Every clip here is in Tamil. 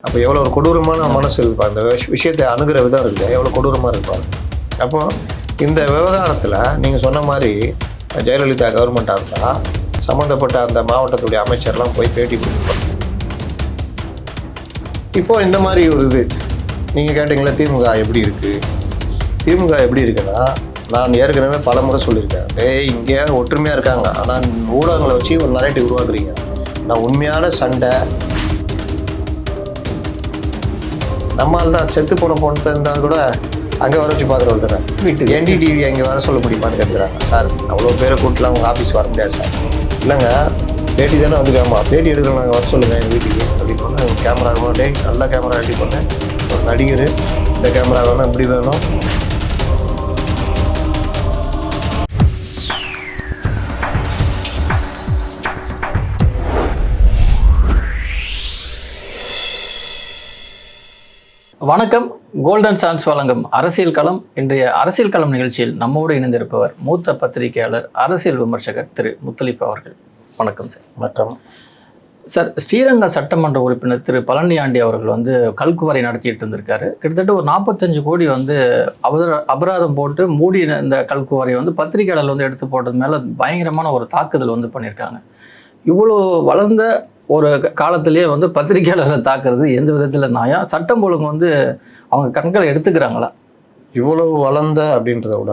அப்போ எவ்வளோ ஒரு கொடூரமான மனசு இருப்பா, அந்த விஷயத்தை அணுகிற விதம் இருக்குது, எவ்வளோ கொடூரமாக இருப்பாங்க. அப்போ இந்த விவகாரத்தில் நீங்கள் சொன்ன மாதிரி ஜெயலலிதா கவர்மெண்ட்டாக இருந்தால் சம்மந்தப்பட்ட அந்த மாவட்டத்துடைய அமைச்சர்லாம் போய் பேட்டி கொடுப்பாங்க. இப்போ இந்த மாதிரி ஒரு இது நீங்கள் கேட்டிங்களா, திமுக எப்படி இருக்குது? திமுக எப்படி இருக்குன்னா, நான் ஏற்கனவே பல முறை சொல்லியிருக்கேன், இங்கே ஒற்றுமையாக இருக்காங்க, ஆனால் ஊடகங்களை வச்சு ஒரு நரேட்டிவ் உருவாக்குறீங்க. நான் உண்மையான சண்டை நம்மால் தான் செத்து போன இருந்தால் கூட அங்கே வர வச்சு பார்க்குற வந்துடுறேன். வீட்டுக்கு என்டிடிவி அங்கே வர சொல்ல முடியுமான்னு கேட்குறாங்க. சார் அவ்வளோ பேரை கூட்டலாம் உங்கள் ஆஃபீஸ் வர முடியாது சார். இல்லைங்க, பேட்டி தானே வந்துக்காமா, பேட்டி எடுக்கலாம், நாங்கள் வர சொல்லுங்கள் எங்கள் வீட்டுக்கு அப்படின்னு. கேமரா டே நல்ல கேமரா ரெடி பண்ணேன், ஒரு நடிகர், இந்த கேமரா வேணும், இப்படி வேணும். வணக்கம். கோல்டன் சான்ஸ் வழங்கும் அரசியல் களம். இன்றைய அரசியல் களம் நிகழ்ச்சியில் நம்மோடு இணைந்திருப்பவர் மூத்த பத்திரிகையாளர், அரசியல் விமர்சகர் திரு முத்தலிப் அவர்கள். வணக்கம் சார். வணக்கம் சார். ஸ்ரீரங்கம் சட்டமன்ற உறுப்பினர் திரு பழனியாண்டி அவர்கள் கல்குவாரி நடத்திட்டு இருந்திருக்காரு. கிட்டத்தட்ட ஒரு 45 கோடி அபராதம் போட்டு மூடி இந்த கல்குவாரி பத்திரிகையாளர் எடுத்து போட்டது மேலே பயங்கரமான ஒரு தாக்குதல் பண்ணியிருக்காங்க. இவ்வளோ வளர்ந்த ஒரு காலத்திலேயே பத்திரிகையாளர்களை தாக்குறது எந்த விதத்தில் நியாயம்? சட்டம் ஒழுங்கு அவங்க கண்களை எடுத்துக்கிறாங்களா? இவ்வளவு வளர்ந்த அப்படின்றத விட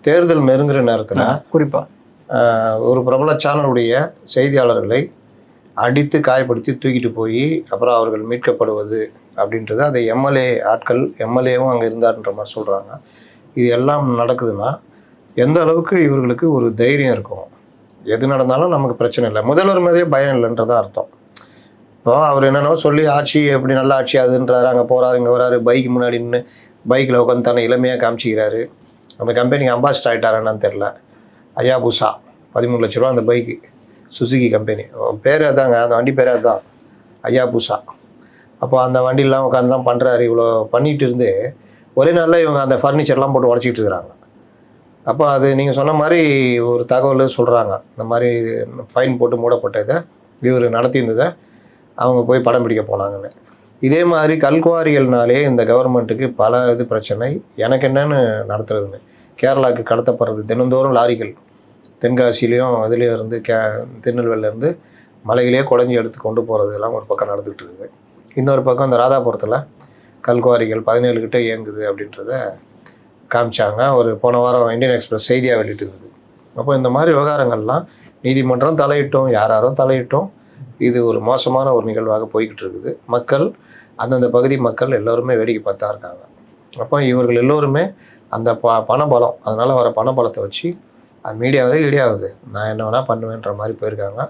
தேர்தல் நெருங்குற நேரத்தில் குறிப்பாக ஒரு பிரபல சேனலுடைய செய்தியாளர்களை அடித்து காயப்படுத்தி தூக்கிட்டு போய் அப்புறம் அவர்கள் மீட்கப்படுவது அப்படின்றது, அதை எம்எல்ஏ ஆட்கள், எம்எல்ஏவும் அங்கே இருந்தார்ன்ற மாதிரி சொல்கிறாங்க. இது எல்லாம் நடக்குதுன்னா எந்த அளவுக்கு இவர்களுக்கு ஒரு தைரியம் இருக்கும்? எது நடந்தாலும் நமக்கு பிரச்சனை இல்லை, முதல்வர் மாதிரியே பயம் இல்லைன்றதான் அர்த்தம். இப்போ அவர் என்னென்னோ சொல்லி ஆட்சி எப்படி நல்ல ஆட்சி அதுன்றாரு, அங்கே போகிறாரு, இங்கே வராரு, பைக் முன்னாடி நின்று பைக்கில் உட்காந்து தானே இளமையாக காமிச்சிக்கிறாரு. அந்த கம்பெனிக்கு அம்பாசிடர் ஆகிட்டாரான்னு தெரில. அயாபுசா 13 லட்ச ரூபா அந்த பைக்கு, சுசுகி கம்பெனி பேர் அதாங்க, அந்த வண்டி பேர் அதுதான், அயாபுசா. அப்போ அந்த வண்டியெலாம் உட்காந்துலாம் பண்ணுறாரு. இவ்வளோ பண்ணிகிட்டு இருந்து ஒரே நாளில் இவங்க அந்த ஃபர்னிச்சர்லாம் போட்டு உடச்சிக்கிட்டு இருக்கிறாங்க. அப்போ அது நீங்கள் சொன்ன மாதிரி ஒரு தகவல் சொல்கிறாங்க, இந்த மாதிரி ஃபைன் போட்டு மூடப்பட்ட இதை இவர் நடத்தியிருந்ததை அவங்க போய் படம் பிடிக்க போனாங்கன்னு. இதே மாதிரி கல்குவாரிகள்னாலே இந்த கவர்மெண்ட்டுக்கு பல இது பிரச்சனை. எனக்கு என்னென்னு நடத்துறதுன்னு, கேரளாவுக்கு கடத்தப்படுறது தினந்தோறும் லாரிகள், தென்காசிலையும் இதுலேயும் இருந்து திருநெல்வேலியிலேருந்து மலையிலே குழஞ்சி எடுத்து கொண்டு போகிறதுலாம் ஒரு பக்கம் நடந்துகிட்டு இருக்குது. இன்னொரு பக்கம் இந்த ராதாபுரத்தில் கல்குவாரிகள் 17 கிட்ட இயங்குது அப்படின்றத காமிச்சாங்க. ஒரு போன வாரம் இந்தியன் எக்ஸ்பிரஸ் செய்தியாக வெளியிட்டு இருந்தது. அப்போ இந்த மாதிரி விவகாரங்கள்லாம் நீதிமன்றம் தலையிட்டோம், யாரும் தலையிட்டோம். இது ஒரு மோசமான ஒரு நிகழ்வாக போய்கிட்டு இருக்குது. மக்கள், அந்தந்த பகுதி மக்கள் எல்லோருமே வேடிக்கை பார்த்தா இருக்காங்க. அப்போ இவர்கள் எல்லோருமே அந்த பணபலம், அதனால் வர பணபலத்தை வச்சு அது மீடியாவது இடியாவது நான் என்ன வேணால் பண்ணுவேன்ற மாதிரி போயிருக்காங்க.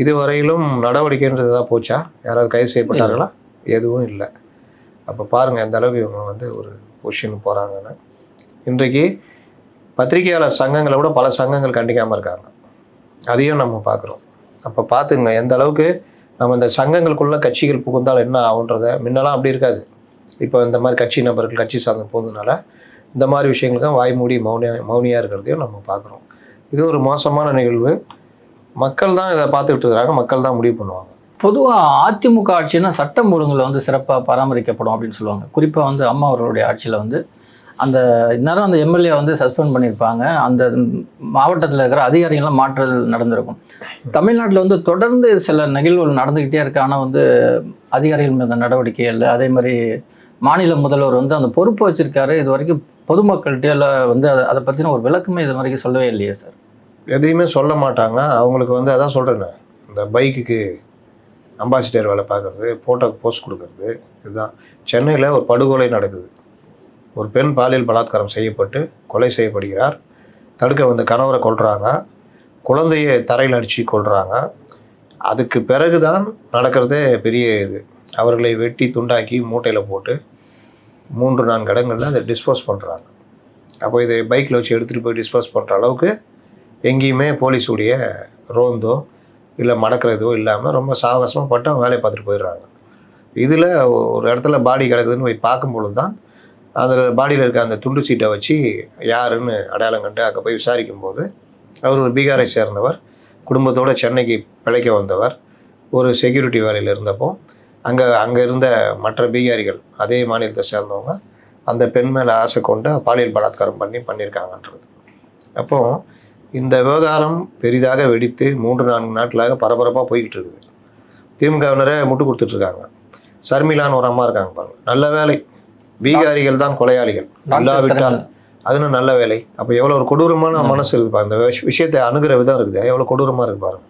இதுவரையிலும் நடவடிக்கைன்றது தான் போச்சா? யாராவது கைது செய்யப்பட்டார்களா? எதுவும் இல்லை. அப்போ பாருங்கள் எந்த அளவுக்கு இவங்க ஒரு பொசிஷனுக்கு போகிறாங்கன்னு. இன்றைக்கு பத்திரிகையாளர் சங்கங்களை விட பல சங்கங்கள் கண்டிக்காமல் இருக்காங்க, அதையும் நம்ம பார்க்குறோம். அப்போ பார்த்துங்க எந்த அளவுக்கு நம்ம இந்த சங்கங்களுக்குள்ளே கட்சிகள் புகுந்தால் என்ன ஆகுன்றதை. முன்னெல்லாம் அப்படி இருக்காது. இப்போ இந்த மாதிரி கட்சி நபர்கள் கட்சி சார்ந்து போகிறதுனால இந்த மாதிரி விஷயங்களுக்கு வாய் மூடி மௌனியாக இருக்கிறதையும் நம்ம பார்க்குறோம். இது ஒரு மோசமான நிகழ்வு. மக்கள் தான் இதை பார்த்துக்கிட்டு இருக்கிறாங்க, மக்கள் தான் முடிவு பண்ணுவாங்க. பொதுவாக அதிமுக ஆட்சினா சட்டம் ஒழுங்கில் சிறப்பாக பராமரிக்கப்படும் அப்படின்னு சொல்லுவாங்க. குறிப்பாக அம்மா அவர்களுடைய ஆட்சியில் அந்த இந்நேரம் அந்த எம்எல்ஏ சஸ்பெண்ட் பண்ணியிருப்பாங்க, அந்த மாவட்டத்தில் இருக்கிற அதிகாரிகள்லாம் மாற்றல் நடந்திருக்கும். தமிழ்நாட்டில் தொடர்ந்து சில நிகழ்வுகள் நடந்துக்கிட்டே இருக்கு, ஆனால் அதிகாரிகள் மீது நடவடிக்கை இல்லை. அதே மாதிரி மாநில முதல்வர் அந்த பொறுப்பு வச்சுருக்காரு, இது வரைக்கும் பொதுமக்கள்கிட்ட அதை பற்றின ஒரு விளக்கமே இது வரைக்கும் சொல்லவே இல்லையே சார். எதையுமே சொல்ல மாட்டாங்க. அவங்களுக்கு அதான் சொல்கிறேன்னு, இந்த பைக்குக்கு அம்பாசிடர் வேலை பார்க்குறது, ஃபோட்டோக்கு போஸ்ட் கொடுக்கறது, இதுதான். சென்னையில் ஒரு படுகொலை நடக்குது. ஒரு பெண் பாலியல் பலாத்காரம் செய்யப்பட்டு கொலை செய்யப்படுகிறார். தடுக்க வந்த கணவரை கொல்றாங்க, குழந்தையை தரையில் அடித்து கொல்றாங்க. அதுக்கு பிறகு தான் நடக்கிறதே பெரிய இது. அவர்களை வெட்டி துண்டாக்கி மூட்டையில் போட்டு 3-4 இடங்களில் அதை டிஸ்போஸ் பண்ணுறாங்க. அப்போ இதை பைக்கில் வச்சு எடுத்துகிட்டு போய் டிஸ்போஸ் பண்ணுற அளவுக்கு எங்கேயுமே போலீஸுடைய ரோந்தோ இல்லை மடக்கிறதோ இல்லாமல் ரொம்ப சாகசமாக பட்டம் வேலையை பார்த்துட்டு போயிடுறாங்க. இதில் ஒரு இடத்துல பாடி கிடக்குதுன்னு போய் பார்க்கும்பொழுது தான் அதில் பாடியில் இருக்க அந்த துண்டு சீட்டை வச்சு யாருன்னு அடையாளம் கண்டு அங்கே போய் விசாரிக்கும்போது அவர் ஒரு பீகாரை சேர்ந்தவர், குடும்பத்தோடு சென்னைக்கு பிழைக்க வந்தவர், ஒரு செக்யூரிட்டி வேலையில் இருந்தப்போ அங்கே இருந்த மற்ற பீகாரிகள் அதே மாநிலத்தை சேர்ந்தவங்க அந்த பெண் மேலே ஆசை கொண்டு பாலியல் பலாத்காரம் பண்ணியிருக்காங்கன்றது. அப்போது இந்த விவகாரம் பெரிதாக வெடித்து 3-4 நாட்களாக பரபரப்பாக போய்கிட்டு இருக்குது. திமுகவினரே முட்டு கொடுத்துட்ருக்காங்க. சர்மிளான்னு ஒரு அம்மா இருக்காங்க பாருங்க, நல்ல வேலை, பீகாரிகள் தான் கொலையாளிகள் இல்லாவிட்டால் அதுன்னு நல்ல வேலை. அப்போ எவ்வளோ ஒரு கொடூரமான மனசு இருக்குது பாருங்க, இந்த விஷயத்தை அணுகிற விதம் இருக்குது, எவ்வளோ கொடூரமாக இருக்கு பாருங்க.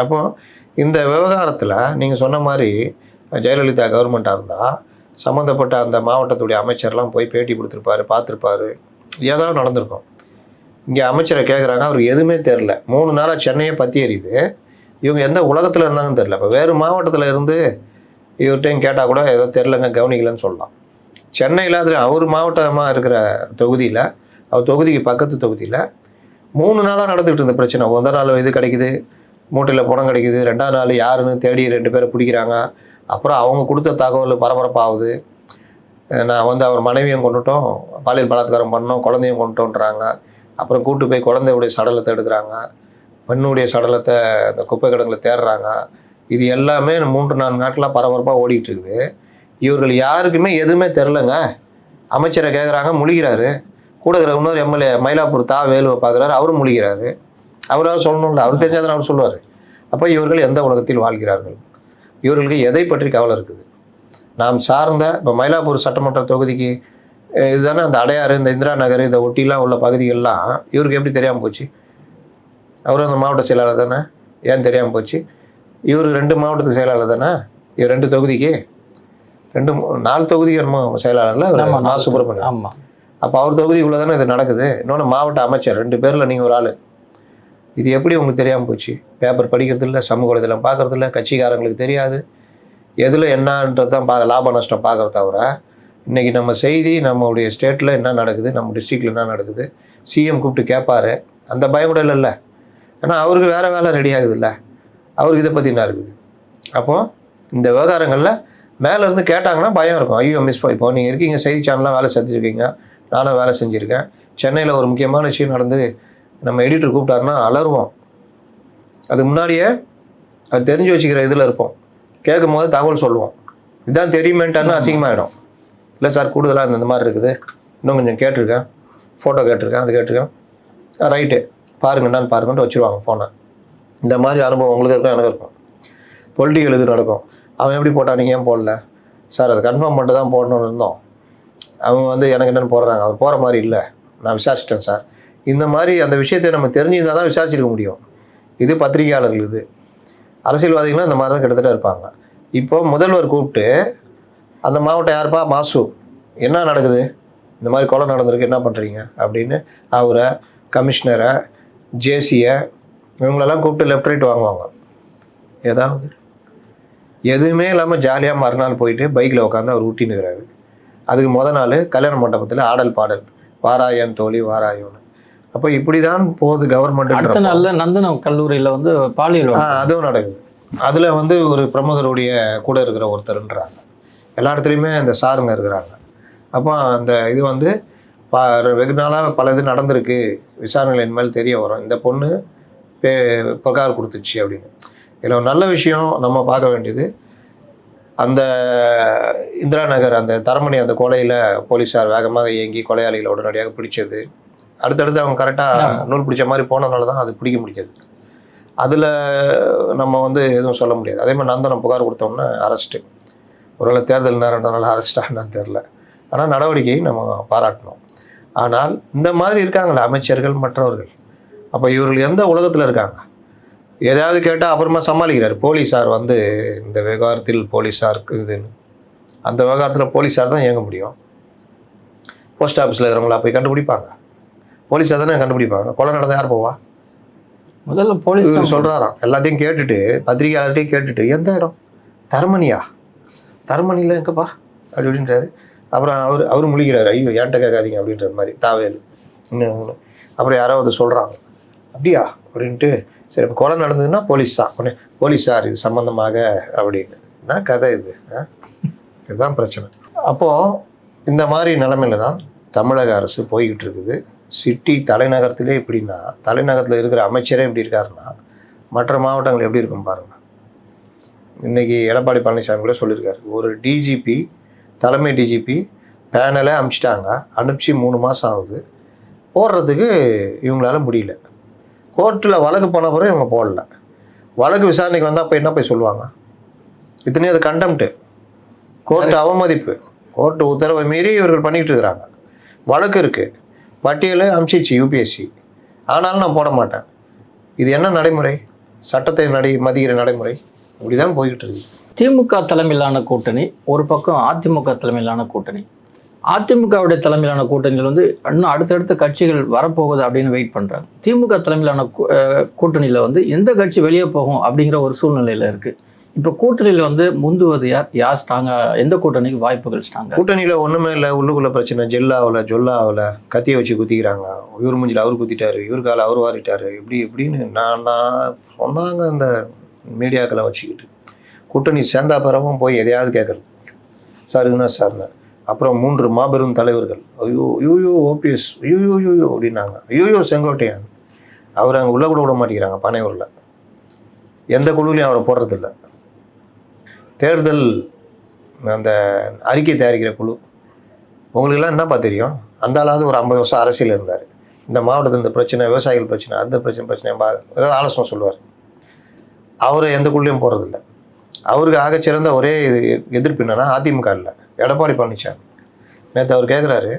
அப்போ இந்த விவகாரத்தில் நீங்கள் சொன்ன மாதிரி ஜெயலலிதா கவர்மெண்ட்டாக இருந்தால் சம்மந்தப்பட்ட அந்த மாவட்டத்துடைய அமைச்சர்லாம் போய் பேட்டி கொடுத்துருப்பாரு, பார்த்துருப்பாரு, ஏதாவது நடந்திருக்கும். இங்கே அமைச்சரை கேட்குறாங்க, அவருக்கு எதுவுமே தெரில. 3 நாளாக சென்னையே பற்றி எறியுது. இவங்க எந்த உலகத்தில் இருந்தாங்கன்னு தெரில. இப்போ வேறு மாவட்டத்தில் இருந்து இவர்கிட்டையும் கேட்டால் கூட ஏதோ தெரிலங்க, கவனிக்கலன்னு சொல்லலாம். சென்னையில் அது அவர் மாவட்டமாக இருக்கிற தொகுதியில், அவர் தொகுதிக்கு பக்கத்து தொகுதியில் 3 நாளாக நடந்துக்கிட்டு இருந்த பிரச்சனை. முதல் நாள் இது கிடைக்குது, மூட்டையில் பணம் கிடைக்குது, 2ஆவது நாள் யாருன்னு தேடி 2 பேரை பிடிக்கிறாங்க. அப்புறம் அவங்க கொடுத்த தகவல் பரபரப்பாகுது. நான் வந்து அவர் மனைவியும் கொண்டுட்டோம், பாலியல் பலாத்காரம் பண்ணோம், குழந்தையும் கொண்டுட்டோன்றாங்க. அப்புறம் கூட்டு போய் குழந்தையுடைய சடலத்தை எடுக்கிறாங்க, பெண்ணுடைய சடலத்தை அந்த குப்பை கிடங்கில் தேடுறாங்க. இது எல்லாமே 3-4 நாட்களாக பரபரப்பாக ஓடிக்கிட்டு இருக்குது. இவர்கள் யாருக்குமே எதுவுமே தெரிலங்க. அமைச்சரை கேட்குறாங்க, முழிக்கிறாரு. கூட இருக்கிற இன்னொரு எம்எல்ஏ மயிலாப்பூர் வேலுவை பார்க்குறாரு, அவரும் முழிக்கிறாரு. அவராவது சொல்லணும்ல, அவர் தெரிஞ்சாதான் அவர் சொல்லுவார். அப்போ இவர்கள் எந்த உலகத்தில் வாழ்கிறார்கள்? இவர்களுக்கு எதை பற்றி கவலை இருக்குது? நாம் சார்ந்த இப்போ மயிலாப்பூர் சட்டமன்ற தொகுதிக்கு இதுதானே அந்த அடையாறு, இந்த இந்திரா நகர், இந்த ஒட்டிலாம் உள்ள பகுதிகள்லாம் இவருக்கு எப்படி தெரியாமல் போச்சு? அவரும் அந்த மாவட்ட செயலாளர் தானே, ஏன் தெரியாமல் போச்சு? இவர் 2 மாவட்டத்துக்கு செயலாளர் தானே, இவர் 2 தொகுதிக்கு 4 தொகுதிக்கு என்னமோ செயலாளர்ல மா சுப்பிரமணியம். ஆமாம். அப்போ அவர் தொகுதிக்குள்ளே தானே இது நடக்குது. இன்னொன்று மாவட்ட அமைச்சர், 2 பேரில் நீங்கள் ஒரு ஆள். இது எப்படி உங்களுக்கு தெரியாமல் போச்சு? பேப்பர் படிக்கிறது இல்லை, சமூக வலைதளம் பார்க்குறது இல்லை, கட்சிக்காரங்களுக்கு தெரியாது, எதில் என்னன்றது தான் லாப நஷ்டம் பார்க்குறத தவிர இன்றைக்கி நம்ம செய்தி நம்மளுடைய ஸ்டேட்டில் என்ன நடக்குது, நம்ம டிஸ்ட்ரிக்டில் என்ன நடக்குது, சிஎம் கூப்பிட்டு கேட்பாரு, அந்த பயம் கூட இல்லைல்ல. ஏன்னா அவருக்கு வேறு வேலை ரெடி ஆகுது இல்லை, அவருக்கு இதை பற்றி என்ன இருக்குது? அப்போது இந்த விவகாரங்களில் மேலேருந்து கேட்டாங்கன்னா பயம் இருக்கும். ஐயோ மிஸ் இப்போ நீங்கள் இருக்கீங்க, செய்தி சேனல்லாம் வேலை செஞ்சுருக்கீங்க, நானும் வேலை செஞ்சுருக்கேன். சென்னையில் ஒரு முக்கியமான விஷயம் நடந்து நம்ம எடிட்டர் கூப்பிட்டாருன்னா அலறுவோம். அதுக்கு முன்னாடியே அது தெரிஞ்சு வச்சுக்கிற இதில் இருப்போம். கேட்கும் போது தகவல் சொல்லுவோம். இதுதான் தெரியுமேன்ட்டாருன்னா அசிங்கமாகிடும். இல்லை சார் கூடுதலாக இந்த மாதிரி இருக்குது, இன்னும் கொஞ்சம் கேட்டிருக்கேன், ஃபோட்டோ கேட்டிருக்கேன், அது கேட்டிருக்கேன், ரைட்டு பாருங்க என்னன்னு பாருங்கன்ட்டு வச்சுருவாங்க ஃபோனை. இந்த மாதிரி அனுபவம் உங்களுக்கு இருக்கும், எனக்கு இருக்கும். பொலிட்டிக்கல் இது நடக்கும். அவன் எப்படி போட்டான், நீங்கள் ஏன் போடல சார்? அதை கன்ஃபார்ம் பண்ணிட்டு தான் போடணும்னு இருந்தோம். அவங்க வந்து எனக்கு என்னென்னு போடுறாங்க, அவர் போகிற மாதிரி இல்லை, நான் விசாரிச்சிட்டேன் சார். இந்த மாதிரி அந்த விஷயத்தை நம்ம தெரிஞ்சிருந்தால் தான் விசாரிச்சிருக்க முடியும். இது பத்திரிகையாளர்கள், இது அரசியல்வாதிகளும் இந்த மாதிரி தான் கிட்டத்தட்ட இருப்பாங்க. இப்போ முதல்வர் கூப்பிட்டு அந்த மாவட்டம் யாருப்பா, மாசு, என்ன நடக்குது, இந்த மாதிரி கொலை நடந்திருக்கு, என்ன பண்ணுறீங்க அப்படின்னு அவரை, கமிஷனரை, ஜேசியை, இவங்களெல்லாம் கூப்பிட்டு லெஃப்ட் ரைட் வாங்குவாங்க. ஏதாவது எதுவுமே இல்லாமல் ஜாலியாக மறுநாள் போயிட்டு பைக்கில் உட்காந்து அவர் ஊட்டினுக்கிறாரு. அதுக்கு நாள் கல்யாண மண்டபத்தில் ஆடல் பாடல், வாராயன் தோழி வாராயோன்னு. அப்போ இப்படி தான் போகுது கவர்மெண்ட். அடுத்த நாளில் நந்தனம் கல்லூரியில் வந்து பாலியல் அதுவும் நடக்குது. அதில் வந்து ஒரு பிரமுகருடைய கூட இருக்கிற ஒருத்தருன்றாங்க. எல்லா இடத்துலையுமே அந்த சாருங்க இருக்கிறாங்க. அப்போ அந்த இது வந்து வெகு நாளாக பல இது நடந்திருக்கு, விசாரணைகள் இனிமேல் தெரிய வரும், இந்த பொண்ணு புகார் கொடுத்துச்சு அப்படின்னு. இதில் ஒரு நல்ல விஷயம் நம்ம பார்க்க வேண்டியது, அந்த இந்திரா நகர் அந்த தரமணி அந்த கொலையில் போலீஸார் வேகமாக இயங்கி கொலையாளிகளை உடனடியாக பிடிச்சது. அடுத்தடுத்து அவங்க கரெக்டாக நூல் பிடிச்ச மாதிரி போனதுனால தான் அது பிடிக்க முடியாது. அதில் நம்ம வந்து எதுவும் சொல்ல முடியாது. அதே மாதிரி நந்தனம் புகார் கொடுத்தோம்னா அரெஸ்ட்டு. ஒருவேளை தேர்தல் நேரம்னால அரெஸ்டாகன்னு தெரில, ஆனால் நடவடிக்கையை நம்ம பாராட்டணும். ஆனால் இந்த மாதிரி இருக்காங்களே அமைச்சர்கள் மற்றவர்கள், அப்போ இவர்கள் எந்த உலகத்தில் இருக்காங்க? எதாவது கேட்டால் அப்புறமா சமாளிக்கிறார். போலீஸார் வந்து இந்த விவகாரத்தில் போலீஸார் இருக்குதுன்னு, அந்த விவகாரத்தில் போலீஸார் தான் இயங்க முடியும். போஸ்ட் ஆஃபீஸில் இருக்கிறவங்களா போய் கண்டுபிடிப்பாங்க? போலீஸார் தானே கண்டுபிடிப்பாங்க. கொலை நடந்தால் யார் போவா? முதல்ல போலீஸ் சொல்கிறாராம். எல்லாத்தையும் கேட்டுட்டு, பத்திரிகையாளர்கிட்டையும் கேட்டுட்டு, எந்த இடம், தரமணியா, தரமணியில் எங்கப்பா அப்படின்றாரு. அப்புறம் அவர் முழிக்கிறாரு, ஐயோ ஏன்ட்ட கேட்காதீங்க அப்படின்ற மாதிரி தாவேலு. இன்னும் அப்புறம் யாராவது சொல்கிறாங்க, அப்படியா அப்படின்ட்டு. சரி இப்போ கொலை நடந்ததுன்னா போலீஸ் தான், உடனே போலீஸ் சார் இது சம்மந்தமாக அப்படின்னு. என்ன கதை இது? இதுதான் பிரச்சனை. அப்போது இந்த மாதிரி நிலைமையில தான் தமிழக அரசு போய்கிட்டு இருக்குது. சிட்டி தலைநகரத்திலே இப்படின்னா, தலைநகரத்தில் இருக்கிற அமைச்சரே இப்படி இருக்காருன்னா மற்ற மாவட்டங்கள் எப்படி இருக்கும் பாருங்கள். இன்றைக்கி எடப்பாடி பழனிசாமி கூட சொல்லியிருக்காரு, ஒரு டிஜிபி தலைமை டிஜிபி பேனலே அனுப்பிச்சிட்டாங்க, அனுப்பிச்சி 3 மாதம் ஆகுது, போடுறதுக்கு இவங்களால முடியல. கோர்ட்டில் வழக்கு போன பிறகு இவங்க போடல. வழக்கு விசாரணைக்கு வந்தால் அப்போ என்ன போய் சொல்லுவாங்க? இத்தனையும் அது கண்டெம்ட்டு, கோர்ட்டு அவமதிப்பு, கோர்ட்டு உத்தரவை மீறி இவர்கள் பண்ணிக்கிட்டு இருக்கிறாங்க. வழக்கு இருக்குது, பட்டியலை அனுப்பிச்சிச்சு யூபிஎஸ்சி, ஆனாலும் நான் போட மாட்டேன். இது என்ன நடைமுறை? சட்டத்தை மதிக்கிற நடைமுறை இப்படி தான் போய்கிட்டு இருக்கு. திமுக தலைமையிலான கூட்டணி ஒரு பக்கம், அதிமுக தலைமையிலான கூட்டணி. அதிமுகவுடைய தலைமையிலான கூட்டணிகள் வந்து இன்னும் அடுத்தடுத்த கட்சிகள் வரப்போகுது அப்படின்னு வெயிட் பண்ணுறாங்க. திமுக தலைமையிலான கூட்டணியில் வந்து எந்த கட்சி வெளியே போகும் அப்படிங்கிற ஒரு சூழ்நிலையில் இருக்குது. இப்போ கூட்டணியில் வந்து முந்துவது யார் ஸ்ட்ராங்காக, எந்த கூட்டணிக்கு வாய்ப்புகள் ஸ்ட்ராங்காக? கூட்டணியில் ஒன்றுமே இல்லை, உள்ளுக்குள்ள பிரச்சனை, ஜொல்லாவில் கத்தியை வச்சு குத்திக்கிறாங்க. இவர் மூஞ்சில் அவர் குத்திட்டாரு, இவர் காலை அவர் வாரிட்டாரு, இப்படின்னு நான் சொன்னாங்க அந்த மீடியாக்களை வச்சுக்கிட்டு. கூட்டணி சேர்ந்தா பிறவும் போய் எதையாவது கேட்குறது, சார் இதுனா சார்னு. அப்புறம் 3 மாபெரும் தலைவர்கள், ஐயோ ஓபிஎஸ், ஐயோ அப்படின்னாங்க. ஐயோ செங்கோட்டையன், அவர் அங்கே உள்ள கூட விட மாட்டேங்கிறாங்க. பனையூரில் எந்த குழுவிலையும் அவரை போடுறதில்ல. தேர்தல் அந்த அறிக்கை தயாரிக்கிற குழு, உங்களுக்கெல்லாம் என்னப்பா தெரியும்? அந்த ஆளாவது ஒரு 50 வருஷம் அரசியல் இருந்தார். இந்த மாவட்டத்தில் இந்த பிரச்சனை, விவசாயிகள் பிரச்சனை, அந்த பிரச்சனை ஏதாவது ஆலோசனை சொல்லுவார். அவரை எந்த குழுலையும் போடுறதில்ல. அவருக்கு ஆகச்சிறந்த ஒரே எதிர்ப்பு என்னன்னா அதிமுக இல்லை, எடப்பாடி பழனிசாமி. நேற்று அவர் கேட்குறாரு,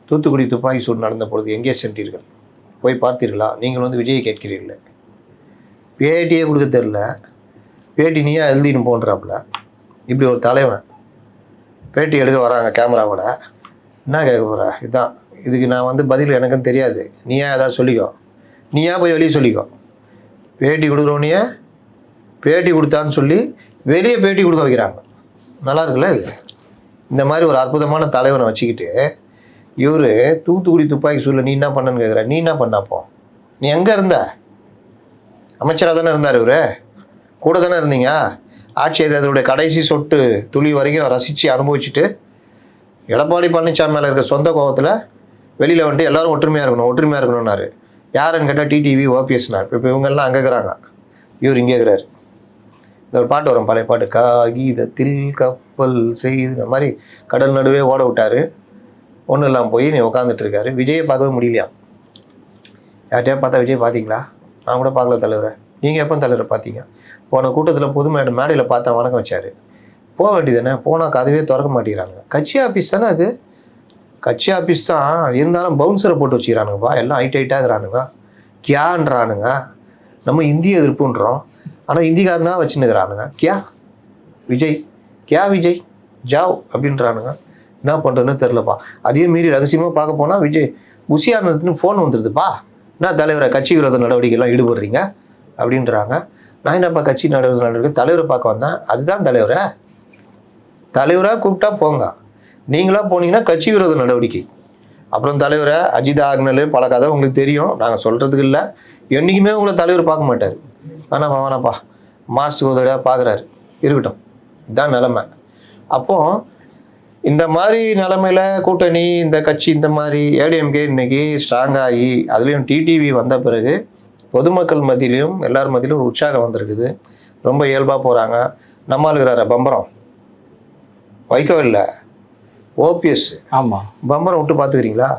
தூத்துக்குடி துப்பாக்கி சூடு நடந்த பொழுது எங்கே சென்றீர்கள், போய் பார்த்தீர்களா, நீங்கள் வந்து விஜயை கேட்கிறீர்கள். பேட்டியே கொடுக்க தெரில, பேட்டி நீயா எழுதின்னு போன்றாப்புல. இப்படி ஒரு தலைவன் பேட்டி எடுக்க வராங்க கேமராவோட, என்ன கேட்க போகிற, இதுதான் இதுக்கு நான் வந்து பதில் எனக்கும் தெரியாது, நீயா ஏதாவது சொல்லிக்கோ, நீயா போய் வெளியே சொல்லிக்கோ. பேட்டி கொடுக்குறவனையே பேட்டி கொடுத்தான்னு சொல்லி வெளியே பேட்டி கொடுக்க வைக்கிறாங்க. நல்லா இருக்குல்ல இது? இந்த மாதிரி ஒரு அற்புதமான தலைவனை வச்சுக்கிட்டு இவர் தூத்துக்குடி துப்பாக்கி சூழல நீ என்ன பண்ணன்னு கேட்குற. நீ என்ன பண்ணப்போ? நீ எங்கே இருந்த? அமைச்சராக தானே இருந்தார் இவர், கூட தானே இருந்தீங்க. ஆட்சி அதோடைய கடைசி சொட்டு துளி வரைக்கும் ரசித்து அனுபவிச்சுட்டு எடப்பாடி பழனிசாமி மேலே இருக்க சொந்த கோபத்தில் வெளியில் வந்துட்டு எல்லோரும் ஒற்றுமையாக இருக்கணும்னாரு. யாருன்னு கேட்டால் டிடிவி ஓபிஎஸ்னார். இப்போ இவங்கெல்லாம் அங்கே இருக்கிறாங்க, இவர் இங்கே இருக்கிறார். இந்த ஒரு பாட்டு வரும், பழைய பாட்டு, காகிதத்தில் கப்பல் செய்து, இந்த மாதிரி கடல் நடுவே ஓட விட்டார். ஒன்றும் இல்லாமல் போய் நீ உட்காந்துட்டு இருக்காரு. விஜயை பார்க்கவே முடியலையா? யார்கிட்டயா பார்த்தா விஜய் பார்த்தீங்களா? நான் கூட பார்க்கல தலைவரை. நீங்கள் எப்போ தலைவரை பார்த்தீங்க? போன கூட்டத்தில் பொது மேடையில் பார்த்தா வணக்கம் வச்சார். போக வேண்டியது தானே, போனால் கதவே திறக்க மாட்டேங்கிறாங்க. கட்சி ஆஃபீஸ் தானே அது, கட்சி ஆஃபீஸ் தான் இருந்தாலும் பவுன்சரை போட்டு வச்சுக்கிறானுங்கப்பா. எல்லாம் ஹைட்டாக இருக்கிறானுங்க, கியான்றானுங்க. நம்ம இந்திய எதிர்ப்புன்றோம், ஆனால் இந்திக்காரனா வச்சுன்னுக்கிறானுங்க. விஜய் ஜாவ் அப்படின்றானுங்க. என்ன பண்ணுறதுன்னு தெரிலப்பா. அதையும் மீறி ரகசியமாக பார்க்க போனால் விஜய் உசியானதுன்னு ஃபோன் வந்துடுதுப்பா, என்ன தலைவரை கட்சி விரோத நடவடிக்கைலாம் ஈடுபடுறீங்க அப்படின்றாங்க. நான் என்னப்பா கட்சி நடவடிக்கை, தலைவரை பார்க்க வந்தேன். அதுதான் தலைவராக கூப்பிட்டா போங்க, நீங்களாக போனீங்கன்னா கட்சி விரோத நடவடிக்கை. அப்புறம் தலைவரை அஜித் ஆக்னல் பல கதை உங்களுக்கு தெரியும், நாங்கள் சொல்கிறதுக்கு இல்லை. என்றைக்குமே உங்களை தலைவர் பார்க்க மாட்டார். வேணாப்பா மாசுக்கு உதவியாக பார்க்குறாரு, இருக்கட்டும். இதுதான் நிலைமை. அப்போது இந்த மாதிரி நிலைமையில் கூட்டணி, இந்த கட்சி, இந்த மாதிரி ஏடிஎம்கே இன்னைக்கு ஸ்ட்ராங்காகி அதுலேயும் டிடிவி வந்த பிறகு பொதுமக்கள் மத்தியிலையும் எல்லார் மத்தியிலும் ஒரு உற்சாகம் வந்திருக்குது. ரொம்ப இயல்பாக போகிறாங்க. நம்ம இருக்கிறார பம்பரம் வைக்கோ இல்லை, ஓபிஎஸ். ஆமாம், பம்பரம் விட்டு பார்த்துக்கிறீங்களா?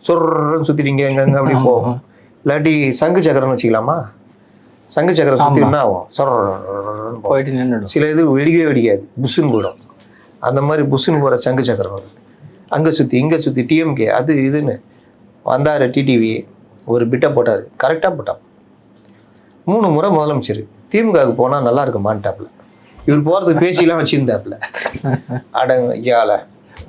சொல்றன்னு சுற்றிட்டீங்க எங்கெங்க அப்படி போகும். இல்லாட்டி சங்கு சக்கரம்னு வச்சுக்கலாமா? சங்கு சக்கரம் சுற்றி என்ன ஆகும்? போயிட்டு நின்றுடும். சில இது வெடிக்காது, புஷ்ஷுன்னு போயிடும். அந்த மாதிரி புஷ்ஷுன்னு போகிற சங்கு சக்கரம் வருது. அங்கே சுற்றி இங்கே சுற்றி டிஎம்கே அது இதுன்னு வந்தார். டிடிவி ஒரு பிட்டை போட்டார், கரெக்டாக போட்டான். 3 முறை முதலமைச்சர். திமுகவுக்கு போனால் நல்லா இருக்குமான்ட்டாப்புல. இவர் போகிறதுக்கு பேசிலாம் வச்சுருந்தாப்புல. ஐயால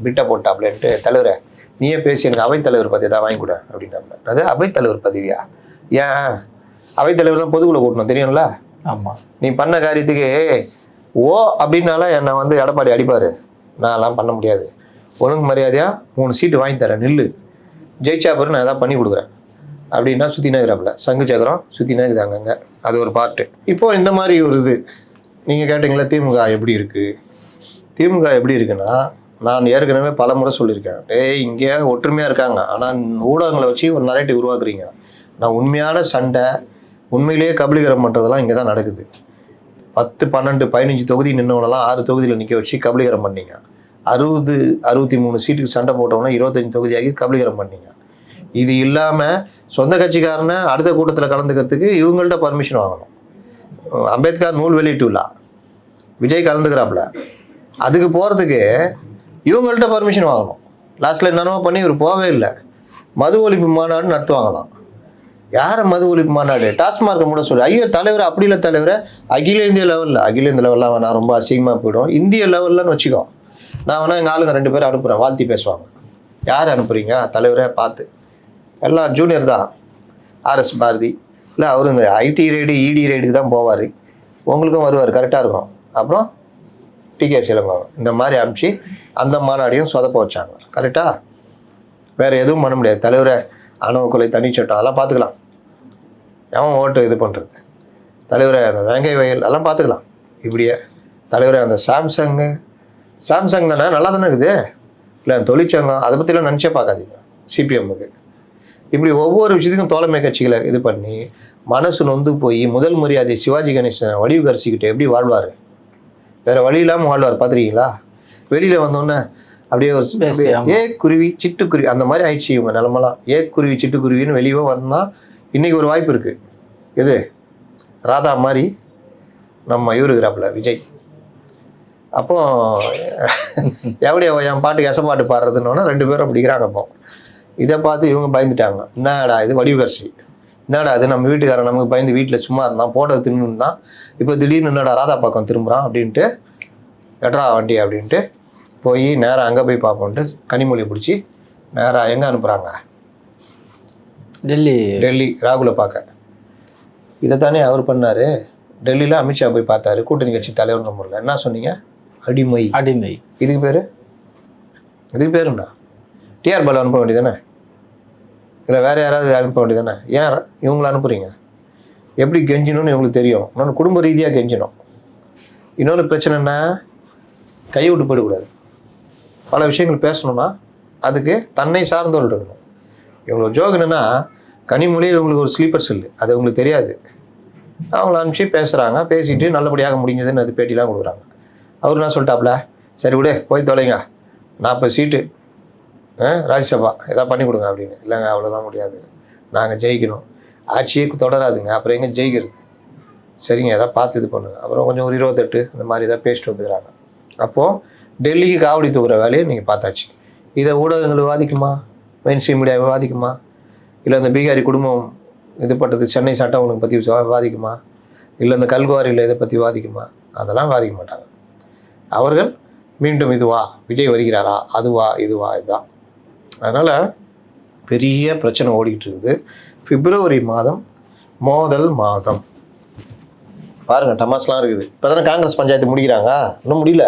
பிட்டை போட்டாப்புலன்ட்டு, தலைவரை நீயே பேசி எனக்கு அவைத்தலைவர் பதவி தான் வாங்கி கொடு அப்படின்ட்டாப்புல. அது அவைத்தலைவர் பதவியா? ஏன் அவைத்தலைவர் தான் பொதுக்குள்ள கூட்டணும் தெரியும்ல? ஆமாம். நீ பண்ண காரியத்துக்கு ஓ அப்படின்னாலும் என்னை வந்து எடப்பாடி அடிப்பார். நான்லாம் பண்ண முடியாது. ஒழுங்கு மரியாதையாக 3 சீட்டு வாங்கி தரேன், நில்லு, ஜெயிச்சா பிறகு நான் எதாவது பண்ணி கொடுக்குறேன் அப்படின்னா சுற்றினா இருக்கிறாப்புல. சங்கு சக்கரம் சுற்றினா இருக்குது அங்கங்கே. அது ஒரு பார்ட்டு. இப்போது இந்த மாதிரி ஒரு இது நீங்கள் கேட்டிங்களா திமுக எப்படி இருக்குது? திமுக எப்படி இருக்குன்னா, நான் ஏற்கனவே பல முறை சொல்லியிருக்கேன், இங்கே ஒற்றுமையாக இருக்காங்க, ஆனால் ஊடகங்களை வச்சு ஒரு நரேட்டிவ் உருவாக்குறீங்க. நான் உண்மையான சண்டை, உண்மையிலேயே கபலீகரம் பண்ணுறதெல்லாம் இங்கே தான் நடக்குது. 10, 12, 15 தொகுதி நின்றவனெல்லாம் 6 தொகுதியில் நிற்க வச்சு கபலீகரம் பண்ணீங்க. 60, 63 சீட்டுக்கு சண்டை போட்டவனா 25 தொகுதியாகி கபலீகரம் பண்ணீங்க. இது இல்லாமல் சொந்த கட்சிக்காரனை அடுத்த கூட்டத்தில் கலந்துக்கிறதுக்கு இவங்கள்ட்ட பர்மிஷன் வாங்கணும். அம்பேத்கர் நூல் வெளியிட்டு விழா விஜய் கலந்துக்கிறாப்புல, அதுக்கு போகிறதுக்கு இவங்கள்ட்ட பர்மிஷன் வாங்கணும். லாஸ்ட்டில் என்னென்னமோ பண்ணி இவர் போவே இல்லை. மது ஒழிப்பு மாநாடு நடத்துவாங்களாம். யாரை மது ஒழிப்பு மாநாடு? டாஸ்மார்க்கை மூட சொல்லு. ஐயோ தலைவர் அப்படி இல்லை தலைவரை, அகில இந்திய லெவலில் நான் ரொம்ப அசிங்கமாக போயிடும். இந்திய லெவல்லன்னு வச்சுக்கோ, நான் வேணா எங்கள் ஆளுங்க 2 பேர் அனுப்புகிறேன், வாழ்த்தி பேசுவாங்க. யார் அனுப்புகிறீங்க? தலைவரை பார்த்து எல்லாம் ஜூனியர் தான். RS பாரதி இல்லை, அவர் இந்த IT ரைடு ED ரைடுக்கு தான் போவார், உங்களுக்கும் வருவார், கரெக்டாக இருக்கும். அப்புறம் TK இளங்கோவன் இந்த மாதிரி அனுப்பிச்சு அந்த மாநாடையும் சொதப்ப வச்சாங்க. கரெக்டாக? வேறு எதுவும் பண்ண முடியாது. தலைவரை ஆணவ கொலை தனிச்சட்டம் அதெல்லாம் பார்த்துக்கலாம், எவன் ஓட்டு இது பண்ணுறது, தலைவரை அந்த வேங்கை வயல் எல்லாம் பார்த்துக்கலாம். இப்படியே தலைவரை அந்த சாம்சங் தானே நல்லா தானே இருக்குது, இல்லை தொழிற்சங்கம் அதை பற்றிலாம் நினச்சே பார்க்காதீங்க. CPMக்கு இப்படி ஒவ்வொரு விஷயத்துக்கும் தோழமை கட்சிகளை இது பண்ணி மனசு நொந்து போய் முதல் மரியாதை சிவாஜி கணேசன் வடிவுகரிசிக்கிட்ட எப்படி வாழ்வார்? வேறு வழி இல்லாமல் வாழ்வார். பார்த்துருக்கீங்களா? வெளியில் வந்தோன்னே அப்படியே ஒரு குருவி சிட்டுக்குருவி அந்த மாதிரி ஆயிடுச்சு இவங்க நிலமெல்லாம். குருவி சிட்டுக்குருவின்னு வெளியே வந்தால் இன்றைக்கி ஒரு வாய்ப்பு இருக்குது. எது? ராதா மாதிரி நம்ம இருக்கிறாப்புல விஜய். அப்போ எப்படியா என் பாட்டுக்கு எசப்பாட்டு பாடுறதுன்னொன்னா 2 பேரும் அப்படிக்கிறாங்க. அப்போ இதை பார்த்து இவங்க பயந்துட்டாங்க. என்னடா இது வடிவுகரிசி, என்னடா அது நம்ம வீட்டுக்காரன் நமக்கு பயந்து வீட்டில் சும்மா இருந்தான், போட்டது தின்னு தான், இப்போ திடீர்னு என்னடா ராதா பக்கம் திரும்புகிறான் அப்படின்ட்டு, எட்ரா வண்டி அப்படின்ட்டு போய் நேராக அங்கே போய் பார்ப்போன்ட்டு கனிமொழி பிடிச்சி நேராக எங்கே அனுப்புகிறாங்க? டெல்லி ராகுலை பார்க்க. இதை தானே அவர் பண்ணார். டெல்லியில் அமித்ஷா போய் பார்த்தாரு, கூட்டணி கட்சி தலைவர்ன்ற முறையில். என்ன சொன்னீங்க? அடிமை. இதுக்கு பேருண்ணா TR பாலு அனுப்ப வேண்டியதானே, இல்லை வேறு யாராவது அனுப்ப வேண்டியதானே? ஏன் இவங்களை அனுப்புகிறீங்க? எப்படி கெஞ்சணும்னு இவங்களுக்கு தெரியும். இன்னொன்று குடும்ப ரீதியாக கெஞ்சணும். இன்னொன்று பிரச்சனைன்னா கை விட்டு போயிடக்கூடாது. பல விஷயங்கள் பேசணும்னா அதுக்கு தன்னை சார்ந்தவர்கள் இருக்கணும். இவங்களுக்கு ஜோக் என்னென்னா, கனிமொழி இவங்களுக்கு ஒரு ஸ்லீப்பர் செல்லு, அது அவங்களுக்கு தெரியாது. அவங்கள அனுப்பிச்சு பேசுகிறாங்க, பேசிட்டு நல்லபடியாக முடிஞ்சதுன்னு அது பேட்டிலாம் கொடுக்குறாங்க. அவர் என்ன சொல்லிட்டாப்புல, சரி விடு போய் தொலைங்க, 40 சீட்டு ராஜ்யசபா எதாவது பண்ணி கொடுங்க அப்படின்னு. இல்லைங்க அவ்வளோதான் முடியாது, நாங்கள் ஜெயிக்கணும், ஆட்சியே தொடராதுங்க, அப்புறம் எங்கே ஜெயிக்கிறது, சரிங்க எதாவது பார்த்து இது பண்ணுங்க. அப்புறம் கொஞ்சம் ஒரு 28 இந்த மாதிரி எதாவது பேசிட்டு வந்துக்கிறாங்க. அப்போது டெல்லிக்கு காவடி தூக்குற வேலையை நீங்கள் பார்த்தாச்சு. இதை ஊடகங்கள் விவாதிக்குமா? மெயின் ஸ்ட்ரீம் மீடியா விவாதிக்குமா? இல்லை இந்த பீகாரி குடும்பம் இது பட்டது சென்னை சட்டம் ஒழுங்கு பற்றி விவாதிக்குமா? இல்லை இந்த கல்குவாரியில் இதை பற்றி விவாதிக்குமா? அதெல்லாம் விவாதிக்க மாட்டாங்க. அவர்கள் மீண்டும் இதுவா, விஜய் வருகிறாரா, அதுவா இதுவா, இதுதான். அதனால் பெரிய பிரச்சனை ஓடிக்கிட்டு இருக்குது. பிப்ரவரி மாதம் மோதல் மாதம் பாருங்கள், டமாஸ்லாம் இருக்குது. இப்போ தானே காங்கிரஸ் பஞ்சாயத்து முடிக்கிறாங்க, இன்னும் முடியல.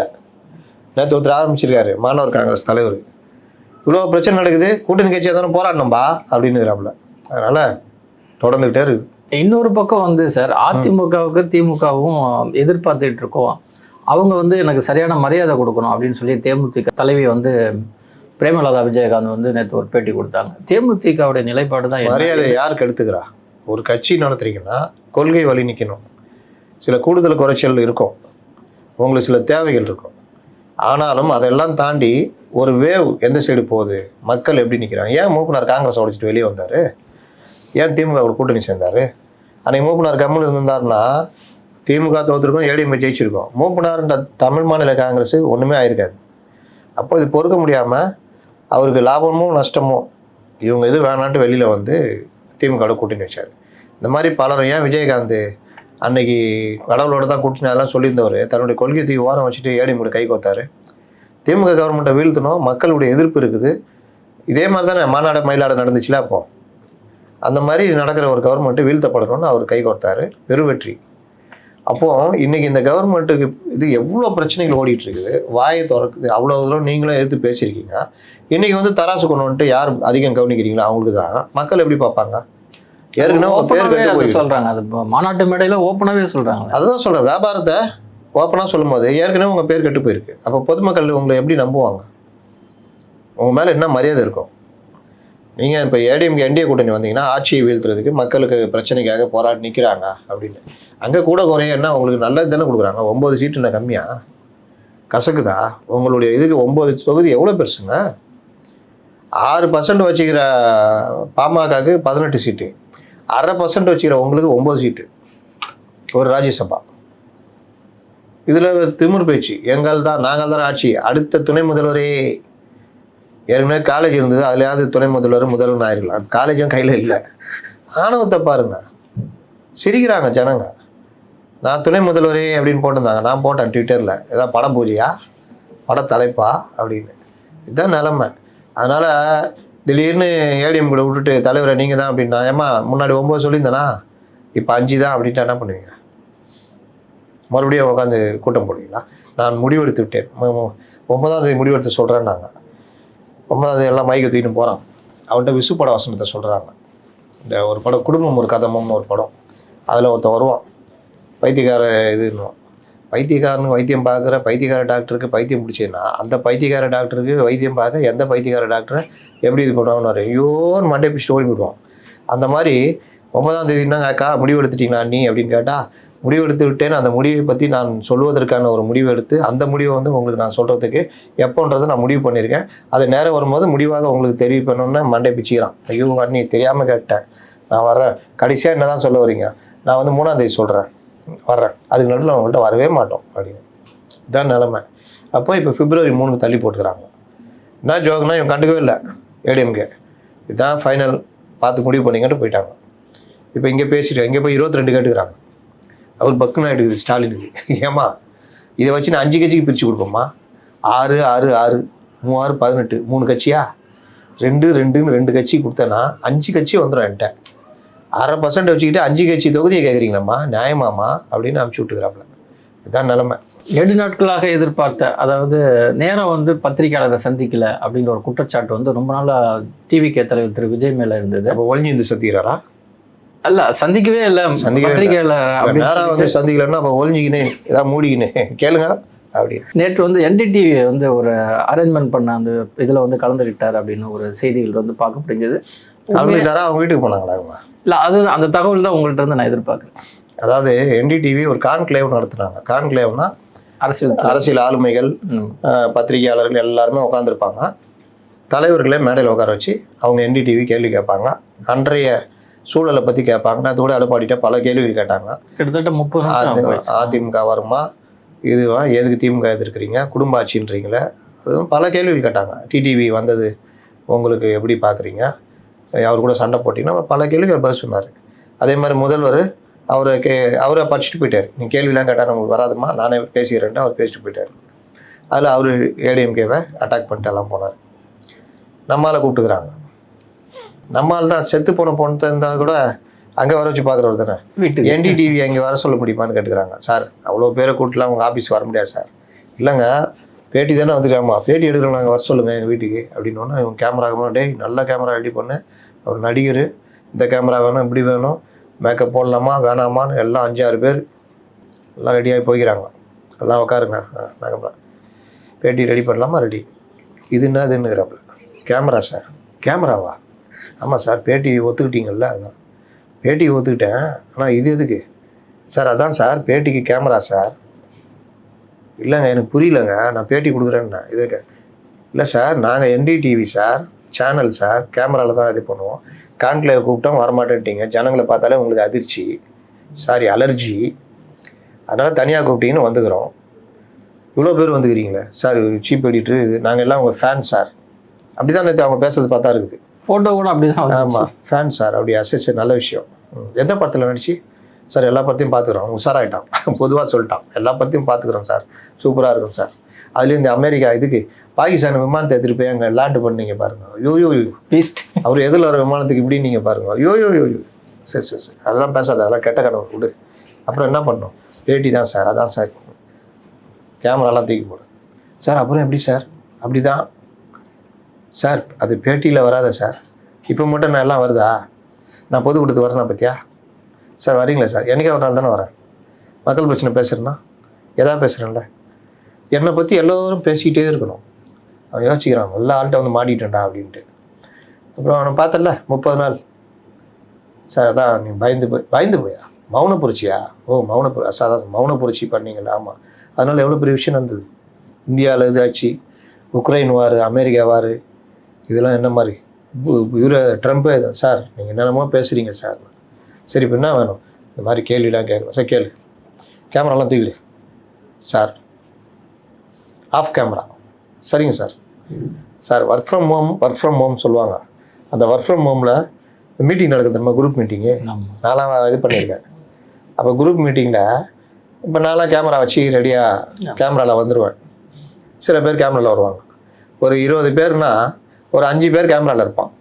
நேற்று ஒருத்தர் ஆரம்பிச்சிருக்காரு, மாணவர் காங்கிரஸ் தலைவர். இவ்வளோ பிரச்சனை நடக்குது, கூட்டணி கட்சியாக தானே போராடணும்பா அப்படின்னுறாப்புல. அதனால் தொடர்ந்துகிட்டே இருக்குது. இன்னொரு பக்கம் வந்து சார், அதிமுகவுக்கு திமுகவும் எதிர்பார்த்துட்டு இருக்கோம். அவங்க வந்து எனக்கு சரியான மரியாதை கொடுக்கணும் அப்படின்னு சொல்லி தேமுதிக தலைவி வந்து பிரேமலதா விஜயகாந்த் வந்து நேற்று ஒரு பேட்டி கொடுத்தாங்க. தேமுதிகவுடைய நிலைப்பாடு தான். மரியாதை யாருக்கு எடுத்துக்கிறா? ஒரு கட்சி நடத்துறீங்கன்னா கொள்கை வழி நிற்கணும். சில கூடுதல் குறைச்சல் இருக்கும், உங்களுக்கு சில தேவைகள் இருக்கும். ஆனாலும் அதெல்லாம் தாண்டி ஒரு வேவ் எந்த சைடு போகுது, மக்கள் எப்படி நிற்கிறாங்க. ஏன் மூப்பனார் காங்கிரஸ் உடைச்சிட்டு வெளியே வந்தார்? ஏன் திமுக ஒரு கூட்டணி சேர்ந்தார்? அன்றைக்கி மூப்பனார் கம்மல் இருந்தாருன்னா திமுக தோற்றுருக்கோம், ADMK ஜெயிச்சிருக்கோம். மூப்பனார்ன்ற தமிழ் மாநில காங்கிரஸ் ஒன்றுமே ஆயிருக்காது. அப்போ இது பொறுக்க முடியாமல் அவருக்கு லாபமோ நஷ்டமோ இவங்க இது வேணான்ட்டு வெளியில் வந்து திமுகவோட கூட்டணி வச்சார். இந்த மாதிரி பலரும். ஏன் விஜயகாந்த் அன்னைக்கு கடவுளோட தான் கூட்டணி அதெல்லாம் சொல்லியிருந்தவர் தன்னுடைய கொள்கை தூக்கி ஓரம் வச்சுட்டு ADMK கை கோத்தார். திமுக கவர்மெண்ட்டை வீழ்த்தணும், மக்களுடைய எதிர்ப்பு இருக்குது. இதே மாதிரி தானே மாநாடு மயிலாடு நடந்துச்சுல. அப்போ அந்த மாதிரி நடக்கிற ஒரு கவர்மெண்ட்டு வீழ்த்தப்படணும்னு அவர் கை கோர்த்தார், பெருவெற்றி. அப்போது இன்றைக்கி இந்த கவர்மெண்ட்டுக்கு இது எவ்வளோ பிரச்சனைகள் ஓடிட்டு இருக்குது, வாயை திறக்குது. அவ்வளோ தூரம் நீங்களும் எதிர்த்து பேசியிருக்கீங்க. இன்றைக்கி வந்து தராசு கொண்டு வந்துட்டு யார் அதிகம் கவனிக்கிறீங்களோ அவங்களுக்கு தான் மக்கள் எப்படி பார்ப்பாங்க? ஏற்கனவே பேர் கட்டு போய் சொல்கிறாங்க, அது மாநாட்டு மேடையில் ஓப்பனாகவே சொல்கிறாங்க. அதுதான் சொல்கிறேன், வியாபாரத்தை ஓப்பனாக சொல்லும் போது ஏற்கனவே உங்கள் பேர் கெட்டு போயிருக்கு. அப்போ பொதுமக்கள் உங்களை எப்படி நம்புவாங்க? உங்கள் மேலே என்ன மரியாதை இருக்கும்? நீங்கள் இப்போ ADMK NDA கூட்டணி வந்தீங்கன்னா ஆட்சியை வீழ்த்துறதுக்கு மக்களுக்கு பிரச்சனைக்காக போராடி நிற்கிறாங்க அப்படின்னு. அங்கே கூட குறையன்னா உங்களுக்கு நல்லது தானே கொடுக்குறாங்க. 9 சீட்டு என்ன கம்மியா? கசக்குதா? உங்களுடைய இதுக்கு 9 தொகுதி எவ்வளோ பெருசுங்க? 6% வச்சுக்கிற பாமகக்கு 18 சீட்டு, 1/2% வச்சுக்கிற உங்களுக்கு 9 சீட்டு ஒரு ராஜ்யசபா. இதில் திமிர் பேச்சு, எங்கள் தான் நாங்கள் தான் ஆட்சி, அடுத்த துணை முதல்வரே. ஏற்கனவே காலேஜ் இருந்தது, அதுலையாவது துணை முதல்வர் ஆயிருக்கலாம். காலேஜும் கையில் இல்லை. ஆணவத்தை பாருங்க, சிரிக்கிறாங்க ஜனங்க. நான் துணை முதல்வரே அப்படின்னு போட்டிருந்தாங்க, நான் போட்டேன் ட்விட்டரில். ஏதாவது பட பூஜையா, பட தலைப்பா அப்படின்னு. இதுதான் நிலமை. அதனால் திடீர்னு ஏடிஎம் கூட விட்டுட்டு தலைவரை நீங்கள் தான் அப்படின்னா, ஏம்மா முன்னாடி 9 சொல்லியிருந்தேனா, இப்போ 5 தான் அப்படின்ட்டு என்ன பண்ணுவீங்க? மறுபடியும் உட்காந்து கூட்டம் போடுவீங்களா? நான் முடிவெடுத்து விட்டேன், 9ஆம் தேதி முடிவெடுத்து சொல்கிறேன்னாங்க. 9ஆம் தேதி எல்லாம் மைக்கை தூக்கின்னு போகிறான். அவன்கிட்ட விசுப்பட வசனத்தை சொல்கிறாங்க. இந்த ஒரு படம் குடும்பம் ஒரு கதமம்னு ஒரு படம், அதில் ஒருத்தன் வருவான், பைத்தியக்கார இதுன்னு. பைத்தியக்காரனுக்கு வைத்தியம் பார்க்குற பைத்தியக்கார டாக்டருக்கு பைத்தியம் பிடிச்சதுன்னா, அந்த பைத்தியக்கார டாக்டருக்கு வைத்தியம் பார்க்க எந்த பைத்தியக்கார டாக்டரை எப்படி இது பண்ணுவாங்கன்னு ஐயோன்னு மண்டே பிடிச்சிட்டு ஓடி போயிடுவான். அந்த மாதிரி 9ஆம் தேதினாங்க அக்கா முடிவு எடுத்துட்டீங்களா நீ அப்படின்னு கேட்டால், முடிவு எடுத்து விட்டேன்னு அந்த முடிவை பற்றி நான் சொல்வதற்கான ஒரு முடிவு எடுத்து, அந்த முடிவை வந்து உங்களுக்கு நான் சொல்கிறதுக்கு எப்போன்றதை நான் முடிவு பண்ணியிருக்கேன். அது நேரம் வரும்போது முடிவாக உங்களுக்கு தெரிவிக்கணும்னு மண்டே பிச்சுக்கிறான். ஐயோ அண்ணி தெரியாமல் கேட்டேன், நான் வர்றேன். கடைசியாக என்ன தான் சொல்ல வரீங்க? நான் வந்து 3ஆம் தேதி சொல்கிறேன், வர்றேன். அதுக்கு நடுவில் அவங்கள்ட்ட வரவே மாட்டோம் அப்படின்னு. இதுதான் நிலமை. அப்போ இப்போ February 3 தள்ளி போட்டுக்கிறாங்க. என்ன ஜோக்னா இவன் கண்டுக்கவே இல்லை ஏடிஎம்கே. இதுதான் ஃபைனல், பார்த்து முடிவு பண்ணிக்கிட்டு போயிட்டாங்க. இப்போ இங்கே பேசிட்டு இங்கே போய் 22 கேட்டுக்கிறாங்க. அவர் பக்குன்னு ஆகிடுக்குது ஸ்டாலினுக்கு. ஏமா இதை வச்சு நான் 5 கட்சிக்கு பிரித்து கொடுப்போம்மா, 6 6 6 3 6 18 3 கட்சியா, 2 2ன்னு 2 கட்சி கொடுத்தேன்னா 5 கட்சி வந்துடும் என்கிட்ட. 1/2% வச்சுக்கிட்டு 5 கட்சி தொகுதியை கேட்குறீங்களாம்மா, நியாயமாம்மா அப்படின்னு அனுப்பிச்சி விட்டுக்கிறாப்புல. இதுதான் நிலைமை. 7 நாட்களாக எதிர்பார்த்த, அதாவது நேரம் வந்து பத்திரிகையாளரை சந்திக்கல அப்படிங்கிற ஒரு குற்றச்சாட்டு வந்து ரொம்ப நாளாக டிவிகே தலைவர் திரு விஜய் மேலே இருந்தது. அப்போ ஒழிஞ்சு இந்த சந்திக்கிறாரா? அல்ல, சந்திக்கவே இல்லை. நேரம் வந்து சந்திக்கலன்னா அப்போ ஒழிஞ்சிக்கினே ஏதாவது மூடிக்கினே கேளுங்க அப்படின்னு. நேற்று வந்து NDTV வந்து ஒரு அரேஞ்ச்மெண்ட் பண்ண அந்த இதில் வந்து கலந்துக்கிட்டார் அப்படின்னு ஒரு செய்திகள் வந்து பார்க்க முடிஞ்சது. கலந்துக்கிட்டாரா? அவங்க வீட்டுக்கு போனாங்களா அவங்க? இல்லை, அது அந்த தகவல் தான் உங்கள்கிட்ட இருந்து நான் எதிர்பார்க்குறேன். அதாவது NDTV ஒரு கான்க்ளேவ் நடத்துனாங்க. கான்க்ளேவ்னா அரசியல் ஆளுமைகள், பத்திரிகையாளர்கள் எல்லாருமே உட்காந்துருப்பாங்க. தலைவர்களே மேடையில் உட்கார வச்சு அவங்க NDTV கேள்வி கேட்பாங்க. அன்றைய சூழலை பற்றி கேட்பாங்க. அது கூட அடப்பாடிட்ட பல கேள்விகள் கேட்டாங்க. கிட்டத்தட்ட 30 அதிமுக வருமா, இதுவா, எதுக்கு திமுக எதிர்க்கிறீங்க, குடும்ப ஆட்சின்றீங்களே, அதுவும் பல கேள்விகள் கேட்டாங்க. டிடிவி வந்தது உங்களுக்கு எப்படி பார்க்குறீங்க, அவர் கூட சண்டை போட்டிங்கன்னா பல கேள்விகள் பதில் சொன்னார். அதே மாதிரி முதல்வர் அவரை படிச்சுட்டு போயிட்டார். நீ கேள்விலாம் கேட்டால் நமக்கு வராதுமா, நானே பேசிக்கிறேன்ட்டு அவர் பேசிட்டு போயிட்டார். அதில் அவர் ஏடிஎம்கேவை அட்டாக் பண்ணிட்டு எல்லாம் போனார். நம்மளால் கூப்பிட்டுக்கிறாங்க. நம்மால் தான் செத்து போன பொண்ணு இருந்தால் கூட அங்கே வர வச்சு பார்க்குறவர் தானே. NDTV அங்கே வர சொல்ல முடியுமான்னு கேட்டுக்கிறாங்க. சார் அவ்வளோ பேரை கூட்டலாம் உங்கள் ஆஃபீஸ் வர முடியாது சார். இல்லைங்க பேட்டி தானே வந்துருக்காமா, பேட்டி எடுக்கிறோம், நாங்கள் வர சொல்லுங்கள் எங்கள் வீட்டுக்கு அப்படின்னோன்னா இவங்க கேமரா டே நல்ல கேமரா ரெடி பண்ணு, அவர் நடிகர், இந்த கேமரா வேணும், இப்படி வேணும், மேக்கப் போடலாமா வேணாமான்னு எல்லாம் 5-6 பேர் எல்லாம் ரெடியாகி போய்க்கிறாங்க. எல்லாம் உட்காருங்க, மேக்கப்லாம் பேட்டி ரெடி பண்ணலாமா, ரெடி. இதுன்னா இதுன்னுங்கிறாப்புல. Camera sir, கேமராவா? ஆமாம் சார், பேட்டி ஒத்துக்கிட்டீங்கல்ல, அதுதான் பேட்டிக்கு ஒத்துக்கிட்டேன். ஆனால் இது எதுக்கு சார்? அதான் சார் பேட்டிக்கு கேமரா சார். இல்லைங்க எனக்கு புரியலங்க, நான் பேட்டி கொடுக்குறேன்னா இதுக்கு. இல்லை சார் நாங்கள் NDTV சார், சேனல் சார், கேமராவில் தான் இது பண்ணுவோம். கான்க்ளேவ் கூப்பிட்டோம் வரமாட்டேன்ட்டீங்க, ஜனங்களை பார்த்தாலே உங்களுக்கு அதிர்ச்சி, சாரி அலர்ஜி, அதனால் தனியாக கூப்பிட்டீங்கன்னு வந்துக்கிறோம். இவ்வளோ பேர் வந்துக்கிறீங்களே சார், சீப் எடிட்ரு இது, நாங்கள் எல்லாம் உங்கள் ஃபேன் சார். அப்படி தான் நேற்று அவங்க பேசுறது பார்த்தா இருக்குது. ஃபோட்டோ கூட அப்படி தான். ஆமாம் ஃபேன் சார், அப்படியா, சரி சரி நல்ல விஷயம். எந்த படத்தில் நடிச்சு சார்? எல்லா படத்தையும் பார்த்துக்குறோம், உஷாராயிட்டான், பொதுவாக சொல்லிட்டான், எல்லா படத்தையும் பார்த்துக்குறோம் சார், சூப்பராக இருக்கும் சார். அதுலேயும் இந்த அமெரிக்கா இதுக்கு பாகிஸ்தான் விமானத்தை எடுத்துகிட்டு போய் அங்கே லேண்டு பண்ணீங்க பாருங்கள், யோ அவர் எதில் வர விமானத்துக்கு இப்படி நீங்கள் பாருங்கள், யோ சரி சரி சரி அதெல்லாம் பேசாத, அதெல்லாம் கெட்ட கனவு விடு. அப்புறம் என்ன பண்ணோம், பேட்டி தான் சார், அதான் சார், கேமராலாம் தூக்கி போடு சார். அப்புறம் எப்படி சார்? அப்படி தான் சார், அது பேட்டியில் வராத சார், இப்போ மட்டும் நான் எல்லாம் வருதா, நான் பொதுக்கூட்டத்துக்கு வரேன் பற்றியா சார்? வரீங்களா சார்? என்றைக்கே ஒரு நாள் தானே வரேன். மக்கள் பிரச்சனை பேசுகிறேன்னா எதாவது பேசுகிறேன்ல, என்னை பற்றி எல்லோரும் பேசிக்கிட்டே இருக்கணும். அவன் யோசிக்கிறான், எல்லா ஆள்கிட்ட வந்து மாட்டிட்டேன்டா அப்படின்ட்டு. அப்புறம் அவனை பார்த்தல 30 நாள் சார், அதான் நீ பயந்து போயா மௌன புரட்சியா? ஓ மௌன புரட்சி பண்ணீங்களா? ஆமாம். அதனால் எவ்வளோ பெரிய விஷயம் நடந்தது. இந்தியாவில் இதாச்சு, உக்ரைன் வார், அமெரிக்கா வார், இதெல்லாம் என்ன மாதிரி இவரை ட்ரம்ப்பே சார் நீங்கள் என்னென்னமோ பேசுகிறீங்க சார். சரி இப்போ என்ன வேணும்? இந்த மாதிரி கேள்விலாம் கேட்கணும். சார் கேளு, கேமராலாம் தூக்கிடு சார், ஆஃப் கேமரா. சரிங்க sir. Sir work from home சொல்லுவாங்க. அந்த ஒர்க் ஃப்ரம் ஹோமில் மீட்டிங் நடக்குது, நம்ம குரூப் மீட்டிங்கு. நான்லாம் இது பண்ணியிருக்கேன். அப்போ குரூப் மீட்டிங்கில் இப்போ நான்லாம் கேமரா வச்சு ரெடியாக கேமராவில் வந்துடுவேன். சில பேர் கேமராவில் வருவாங்க. ஒரு 20 பேர்னா ஒரு 5 பேர் கேமராவில் இருப்பான்.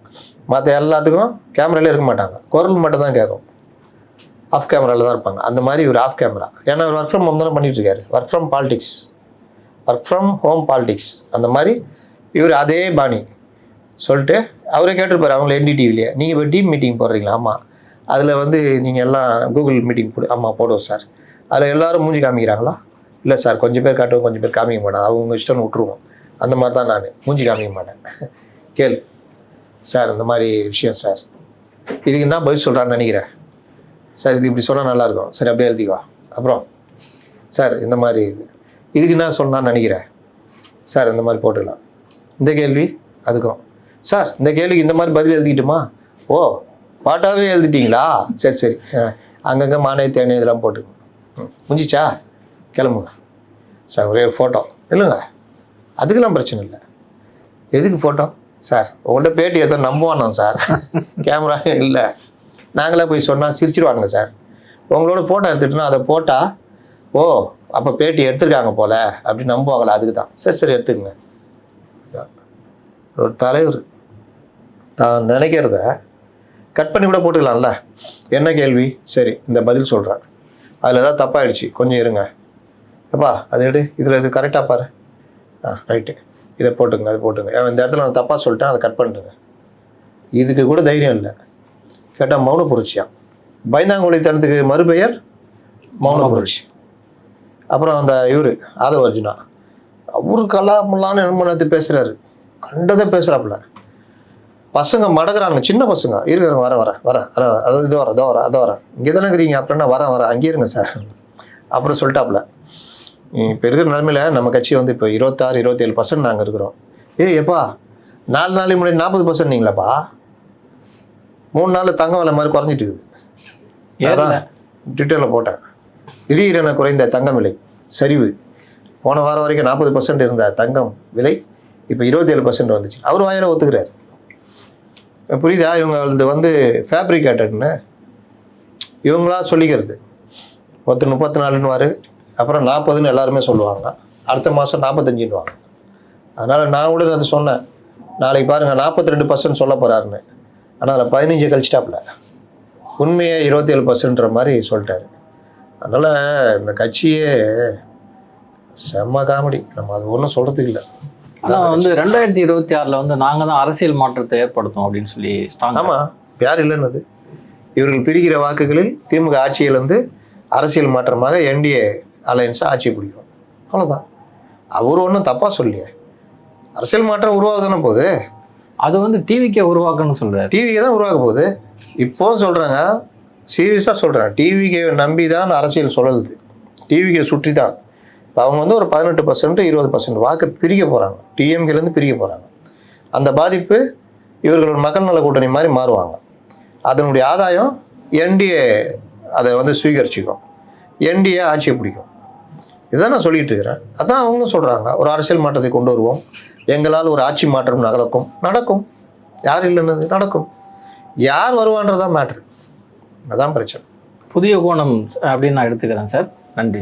மற்ற எல்லாத்துக்கும் கேமராலே இருக்க மாட்டாங்க, குரல் மட்டும் தான் கேட்கும். ஆஃப் கேமராவில் தான் இருப்பாங்க. அந்த மாதிரி ஒரு ஆஃப் கேமரா. ஏன்னா ஒரு ஒர்க் ஃப்ரம் ஹோம் தானே பண்ணிகிட்ருக்காரு. ஒர்க் ஃப்ரம் ஹோம் பாலிடிக்ஸ் அந்த மாதிரி இவர் அதே பாணி சொல்லிட்டு அவரே கேட்டிருப்பார் அவங்கள NDTVலையே. நீங்கள் இப்போ டீம் மீட்டிங் போடுறீங்களா? ஆமாம். அதில் வந்து நீங்கள் எல்லாம் கூகுள் மீட்டிங் ஆமாம் போடுவோம் சார். அதில் எல்லோரும் மூஞ்சி காமிக்கிறாங்களா? இல்லை சார், கொஞ்சம் பேர் காட்டுவோம், கொஞ்சம் பேர் காமிக்க மாட்டாங்க, அவங்க இஷ்டம்னு விட்டுருவோம். அந்த மாதிரி தான் நான் மூஞ்சி காமிக்க மாட்டேன். கேளு சார், இந்த மாதிரி விஷயம் சார், இதுக்கு என்ன பதில் சொல்கிறான்னு நினைக்கிறேன் சார், இது இப்படி சொன்னால் நல்லாயிருக்கும். சரி அப்படியே எழுதிக்குவா. அப்புறம் சார் இந்த மாதிரி இதுக்கு என்ன சொன்னான்னு நினைக்கிறேன் சார், இந்த மாதிரி போட்டுக்கலாம். இந்த கேள்வி அதுக்கும் சார், இந்த கேள்விக்கு இந்த மாதிரி பதில் எழுதிக்கிட்டுமா? ஓ பாட்டாகவே எழுதிட்டீங்களா? சரி சரி, அங்கங்கே மானே தேனே இதெல்லாம் போட்டு முடிஞ்சிச்சா? கிளம்புங்க சார், ஒரே ஃபோட்டோ இல்லைங்க, அதுக்கெல்லாம் பிரச்சனை இல்லை. எதுக்கு ஃபோட்டோ சார்? உங்கள்கிட்ட பேட்டி எடுத்தா நம்புவானோ சார்? கேமரா இல்லை, நாங்களே போய் சொன்னால் சிரிச்சிடுவாங்க சார். உங்களோட ஃபோட்டோ எடுத்துகிட்டோன்னா அதை போட்டால் ஓ அப்போ பேட்டி எடுத்துருக்காங்க போல் அப்படி நம்புவாங்களா? அதுக்கு தான். சரி சரி எடுத்துக்கங்க. ஒரு தலைவர் தான் நினைக்கிறத கட் பண்ணி கூட போட்டுக்கலாம்ல. என்ன கேள்வி? சரி இந்த பதில் சொல்கிறேன், அதில் ஏதாவது தப்பாகிடுச்சு கொஞ்சம் இருங்க எப்பா, அது எடு, இதில் இது கரெக்டாக பாரு, ரைட்டு, இதை போட்டுங்க, அது போட்டுங்க, இந்த இடத்துல நான் தப்பாக சொல்லிட்டேன், அதை கட் பண்ணிட்டுங்க. இதுக்கு கூட தைரியம் இல்லை. கேட்டால் மௌன புரட்சியா? பயந்தாங்குழித்தனத்துக்கு மறுபெயர் மௌன புரட்சி. அப்புறம் அந்த இவர் ஆதவ அர்ஜுனா, அவரு கலாமுல்லான்னு என்ன பேசுகிறாரு, கண்டதை பேசுகிறாப்புல. பசங்க மடங்குறாங்க, சின்ன பசங்க, இருங்க வர அதாவது இதோ வரேன் இங்கே தானே இருக்கிறீங்க, அப்புறம் என்ன வரேன் அங்கேயே இருங்க சார். அப்புறம் சொல்லிட்டாப்புல, இப்போ இருக்கிற நிலைமையில் நம்ம கட்சி வந்து இப்போ 26-27% நாங்கள் இருக்கிறோம். எப்பா 4 நாளைக்கு முன்னாடி 40% நீங்களாப்பா, 3 நாளில் தங்கம் விலை மாதிரி குறைஞ்சிட்டு இருக்குது. அதான் ட்விட்டரில் போட்டேன். திடீரென குறைந்த தங்கம் விலை சரிவு. போன வாரம் வரைக்கும் 40% இருந்த தங்கம் விலை இப்போ 27% வந்துச்சு. அவர் வாயில ஒத்துக்கிறார். புரியுதா? இவங்க வந்து ஃபேப்ரிகேட்டட்னு இவங்களா சொல்லிக்கிறது. 34ன்னுவார், அப்புறம் 40ன்னு எல்லாருமே சொல்லுவாங்க, அடுத்த மாதம் 45ன்னுவாங்க. அதனால் நான் கூட அதை சொன்னேன், நாளைக்கு பாருங்கள் 42% சொல்ல போகிறாருன்னு. ஆனால் அதில் 15 கழிச்சிட்டாப்புல, உண்மையே 27%ன்ற மாதிரி சொல்லிட்டாரு. அதனால் இந்த கட்சியே செம்ம காமெடி. நம்ம அது ஒன்றும் சொல்கிறதுக்கு இல்லை. ஆனால் வந்து 2026 வந்து நாங்கள் தான் அரசியல் மாற்றத்தை ஏற்படுத்தும் அப்படின்னு சொல்லி ஸ்ட்ராங். ஆமாம், யார் இல்லைன்னு. இவர்கள் பிரிக்கிற வாக்குகளில் திமுக ஆட்சியிலேருந்து அரசியல் மாற்றமாக NDA அலையன்ஸை ஆட்சி பிடிக்கும், அவ்வளோதான். அவர் ஒன்றும் தப்பாக சொல்லியே, அரசியல் மாற்றம் உருவாகுதானே போகுது. அது வந்து டிவிக்கே உருவாக்கணும்னு சொல்கிறார். டிவிக்கே தான் உருவாக்க போகுது. இப்போவும் சொல்கிறாங்க, சீரியஸாக சொல்கிறேன், டிவிக்கே நம்பி தான் அரசியல் சுழலுது, டிவிக்கே சுற்றி தான். இப்போ அவங்க வந்து ஒரு 18% 20% வாக்கு பிரிக்க போகிறாங்க, டிஎம்கேலேருந்து பிரிக்க போகிறாங்க. அந்த பாதிப்பு இவர்களோட மக்கள் நல கூட்டணி மாதிரி மாறுவாங்க. அதனுடைய ஆதாயம் NDA அதை வந்து சுவீகரிச்சிக்கும், NDA ஆட்சியை பிடிக்கும். இதுதான் நான் சொல்லிகிட்டு இருக்கிறேன். அதான் அவங்களும் சொல்கிறாங்க, ஒரு அரசியல் மாற்றத்தை கொண்டு வருவோம், எங்களால் ஒரு ஆட்சி மாற்றம் நடக்கும். யார் இல்லைன்னு நடக்கும். யார் வருவான்றதான் மேட்ரு, அதான் பிரச்சனை. புதிய கோணம் அப்படின்னு நான் எடுத்துக்கிறேன் சார். நன்றி.